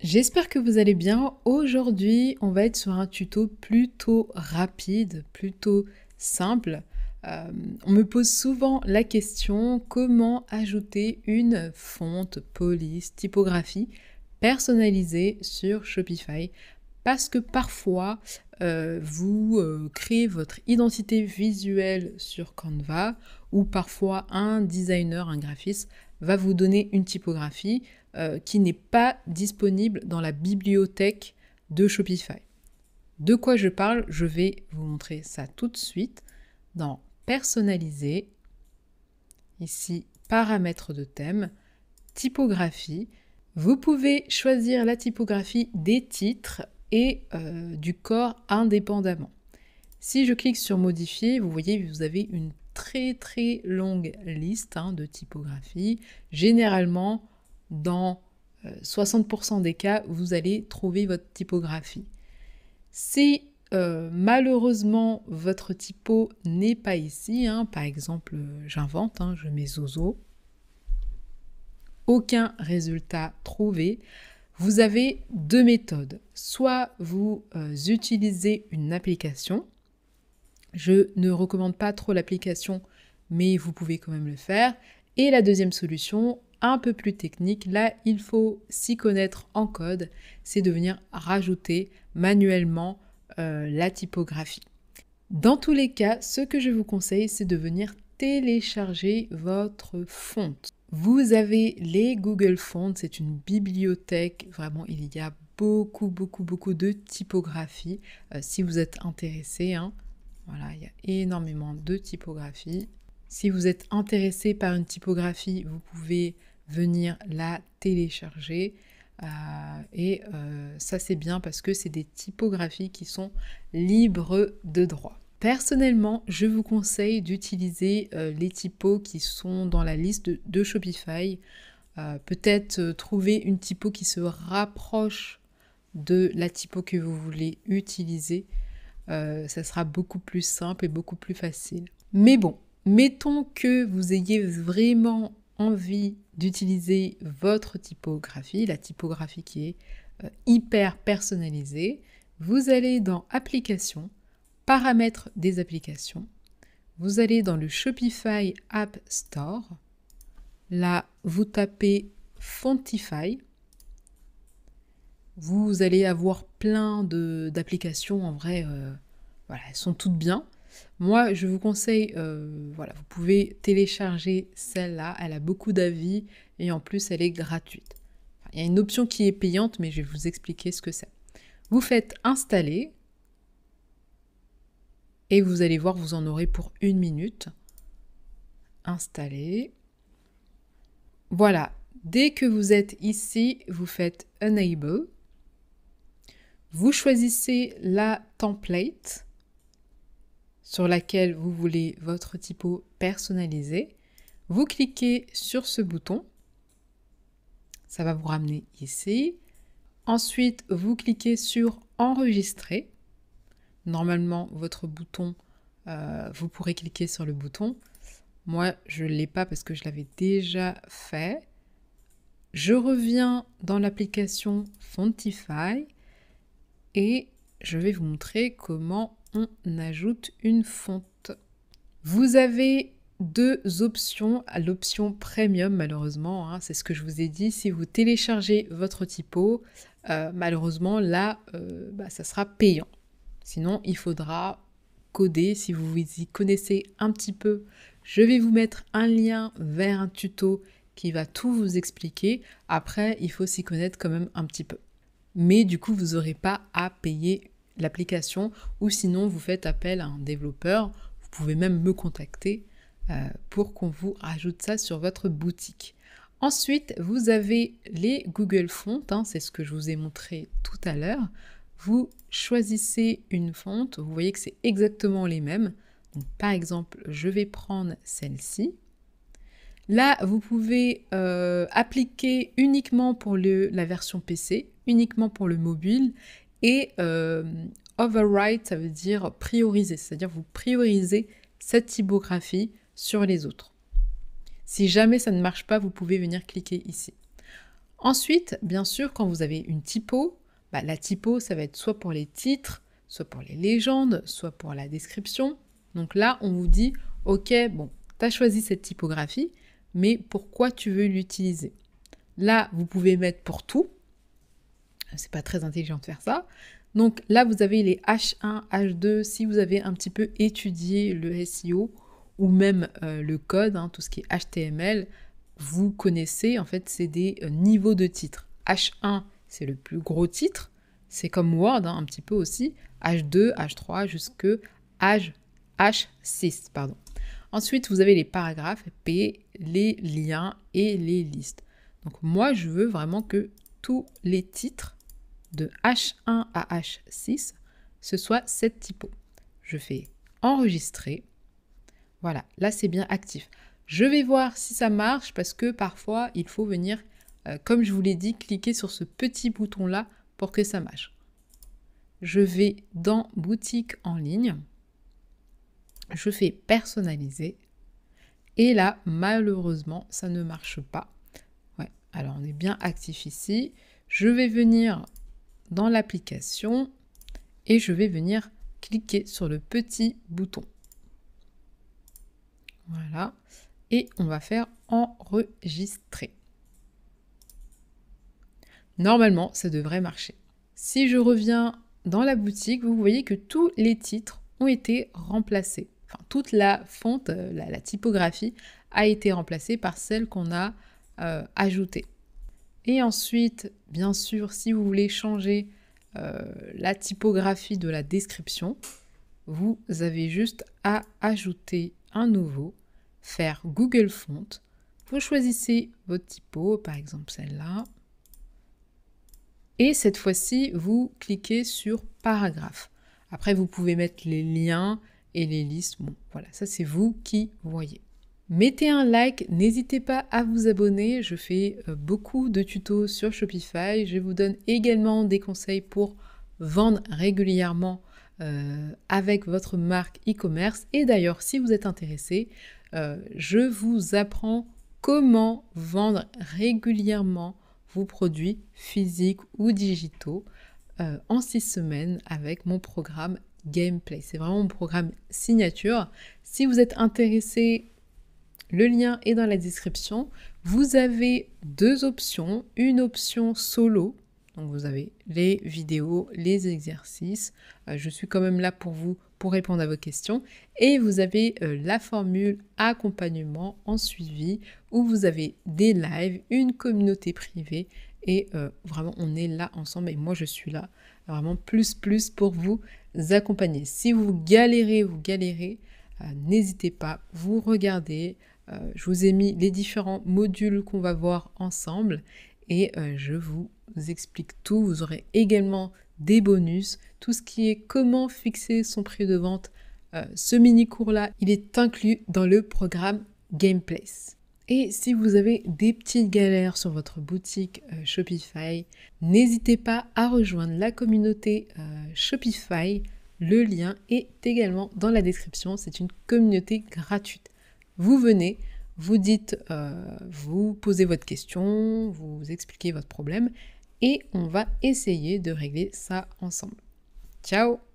J'espère que vous allez bien. Aujourd'hui, on va être sur un tuto plutôt rapide, plutôt simple. On me pose souvent la question comment ajouter une fonte, police, typographie personnalisée sur Shopify. Parce que parfois, vous créez votre identité visuelle sur Canva ou parfois un designer, un graphiste va vous donner une typographie qui n'est pas disponible dans la bibliothèque de Shopify. De quoi je parle? Je vais vous montrer ça tout de suite dans Personnaliser, ici Paramètres de thème, Typographie. Vous pouvez choisir la typographie des titres et du corps indépendamment. Si je clique sur Modifier, vous voyez, vous avez une très longue liste de typographies. Généralement, dans 60% des cas, vous allez trouver votre typographie. Si malheureusement votre typo n'est pas ici, par exemple, j'invente, je mets Zozo, aucun résultat trouvé, vous avez deux méthodes. Soit vous utilisez une application. Je ne recommande pas trop l'application, mais vous pouvez quand même le faire. Et la deuxième solution, un peu plus technique, là il faut s'y connaître en code, c'est de venir rajouter manuellement la typographie. Dans tous les cas, ce que je vous conseille, c'est de venir télécharger votre fonte. Vous avez les Google Fonts, c'est une bibliothèque, vraiment il y a beaucoup de typographies. Si vous êtes intéressé, voilà, il y a énormément de typographies. Si vous êtes intéressé par une typographie, vous pouvez venir la télécharger. Ça c'est bien parce que c'est des typographies qui sont libres de droit. Personnellement, je vous conseille d'utiliser les typos qui sont dans la liste de Shopify. Peut-être trouver une typo qui se rapproche de la typo que vous voulez utiliser. Ça sera beaucoup plus simple et beaucoup plus facile. Mais bon, mettons que vous ayez vraiment envie d'utiliser votre typographie, la typographie qui est hyper personnalisée. Vous allez dans Applications, Paramètres des applications. Vous allez dans le Shopify App Store. Là, vous tapez Fontify. Vous allez avoir plein d'applications, en vrai, voilà, elles sont toutes bien. Moi, je vous conseille, voilà, vous pouvez télécharger celle-là, elle a beaucoup d'avis et en plus, elle est gratuite. Enfin, il y a une option qui est payante, mais je vais vous expliquer ce que c'est. Vous faites Installer et vous allez voir, vous en aurez pour 1 minute. Installer. Voilà, dès que vous êtes ici, vous faites Enable. Vous choisissez la template sur laquelle vous voulez votre typo personnalisé. Vous cliquez sur ce bouton. Ça va vous ramener ici. Ensuite, vous cliquez sur Enregistrer. Normalement, votre bouton, vous pourrez cliquer sur le bouton. Moi, je ne l'ai pas parce que je l'avais déjà fait. Je reviens dans l'application Fontify. Et je vais vous montrer comment on ajoute une fonte. Vous avez deux options, l'option Premium malheureusement, c'est ce que je vous ai dit, si vous téléchargez votre typo, malheureusement là, ça sera payant. Sinon, il faudra coder, si vous y connaissez un petit peu, je vais vous mettre un lien vers un tuto qui va tout vous expliquer. Après, il faut s'y connaître quand même un petit peu. Mais du coup, vous n'aurez pas à payer l'application ou sinon vous faites appel à un développeur. Vous pouvez même me contacter pour qu'on vous rajoute ça sur votre boutique. Ensuite, vous avez les Google Fonts, c'est ce que je vous ai montré tout à l'heure. Vous choisissez une fonte, vous voyez que c'est exactement les mêmes. Donc, par exemple, je vais prendre celle-ci. Là, vous pouvez appliquer uniquement pour la version PC, uniquement pour le mobile, et override, ça veut dire prioriser, c'est-à-dire vous priorisez cette typographie sur les autres. Si jamais ça ne marche pas, vous pouvez venir cliquer ici. Ensuite, bien sûr, quand vous avez une typo, la typo, ça va être soit pour les titres, soit pour les légendes, soit pour la description. Donc là, on vous dit, ok, bon, tu as choisi cette typographie, mais pourquoi tu veux l'utiliser? Là, vous pouvez mettre pour tout. C'est pas très intelligent de faire ça. Donc là, vous avez les H1, H2, si vous avez un petit peu étudié le SEO ou même le code, tout ce qui est HTML, vous connaissez, en fait, c'est des niveaux de titres. H1, c'est le plus gros titre, c'est comme Word, un petit peu aussi, H2, H3, jusque H6, pardon. Ensuite, vous avez les paragraphes, P, les liens et les listes. Donc moi, je veux vraiment que tous les titres de H1 à H6, ce soit cette typo. Je fais enregistrer. Voilà, là c'est bien actif. Je vais voir si ça marche parce que parfois il faut venir, comme je vous l'ai dit, cliquer sur ce petit bouton-là pour que ça marche. Je vais dans boutique en ligne. Je fais personnaliser. Et là, malheureusement, ça ne marche pas. Ouais, alors on est bien actif ici. Je vais venir dans l'application et je vais venir cliquer sur le petit bouton. Voilà. Et on va faire enregistrer. Normalement, ça devrait marcher. Si je reviens dans la boutique, vous voyez que tous les titres ont été remplacés. Enfin, toute la fonte, la typographie a été remplacée par celle qu'on a ajoutée. Et ensuite, bien sûr, si vous voulez changer la typographie de la description, vous avez juste à ajouter un nouveau, faire Google Font. Vous choisissez votre typo, par exemple celle-là. Et cette fois-ci, vous cliquez sur paragraphe. Après, vous pouvez mettre les liens et les listes. Bon, voilà, ça c'est vous qui voyez. Mettez un like, n'hésitez pas à vous abonner, je fais beaucoup de tutos sur Shopify, je vous donne également des conseils pour vendre régulièrement avec votre marque e-commerce. Et d'ailleurs, si vous êtes intéressé, je vous apprends comment vendre régulièrement vos produits physiques ou digitaux en 6 semaines avec mon programme Gameplay. C'est vraiment mon programme signature. Si vous êtes intéressé, le lien est dans la description. Vous avez 2 options. Une option solo. Donc vous avez les vidéos, les exercices. Je suis quand même là pour vous, pour répondre à vos questions. Et vous avez la formule accompagnement en suivi où vous avez des lives, une communauté privée. Et vraiment, on est là ensemble. Et moi, je suis là vraiment plus pour vous accompagner. Si vous galérez, n'hésitez pas, vous regardez. Je vous ai mis les différents modules qu'on va voir ensemble et je vous explique tout. Vous aurez également des bonus, tout ce qui est comment fixer son prix de vente. Ce mini cours-là, il est inclus dans le programme Gameplay. Et si vous avez des petites galères sur votre boutique Shopify, n'hésitez pas à rejoindre la communauté Shopify. Le lien est également dans la description. C'est une communauté gratuite. Vous venez, vous dites, vous posez votre question, vous expliquez votre problème et on va essayer de régler ça ensemble. Ciao!